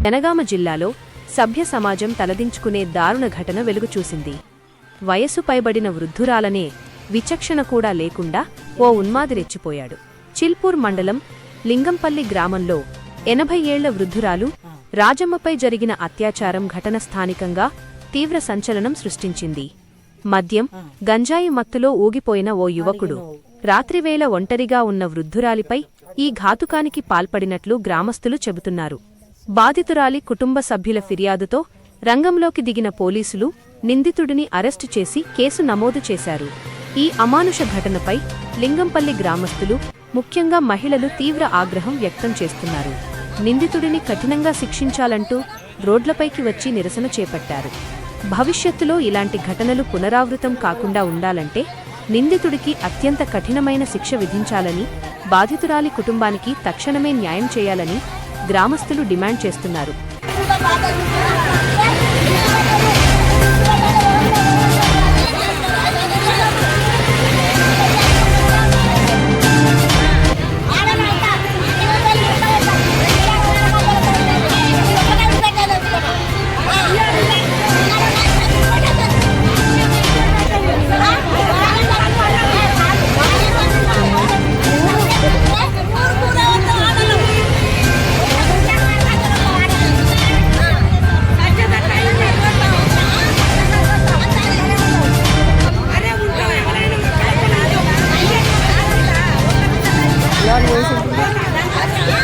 జనగామ జిల్లాలో సభ్య సమాజం తలదించుకునే దారుణ ఘటన వెలుగుచూసింది. వయసు పైబడిన వృద్ధురాలనే విచక్షణ కూడా లేకుండా ఓ ఉన్మాది రెచ్చిపోయాడు. చిల్పూర్ మండలం లింగంపల్లి గ్రామంలో 80 ఏళ్ల వృద్ధురాలు రాజమ్మపై జరిగిన అత్యాచారం ఘటన స్థానికంగా తీవ్ర సంచలనం సృష్టించింది. మద్యం, గంజాయి మత్తులో ఊగిపోయిన ఓ యువకుడు రాత్రివేళ ఒంటరిగా ఉన్న వృద్ధురాలిపై ఈ ఘాతుకానికి పాల్పడినట్లు గ్రామస్తులు చెబుతున్నారు. బాధితురాలి కుటుంబ సభ్యుల ఫిర్యాదుతో రంగంలోకి దిగిన పోలీసులు నిందితుడిని అరెస్టు చేసి కేసు నమోదు చేశారు. ఈ అమానుష ఘటనపై లింగంపల్లి గ్రామస్తులు, ముఖ్యంగా మహిళలు తీవ్ర ఆగ్రహం వ్యక్తం చేస్తున్నారు. నిందితుడిని కఠినంగా శిక్షించాలంటూ రోడ్లపైకి వచ్చి నిరసన చేపట్టారు. భవిష్యత్తులో ఇలాంటి ఘటనలు పునరావృతం కాకుండా ఉండాలంటే నిందితుడికి అత్యంత కఠినమైన శిక్ష విధించాలని, బాధితురాలి కుటుంబానికి తక్షణమే న్యాయం చేయాలని గ్రామస్తులు డిమాండ్ చేస్తున్నారు. Lord,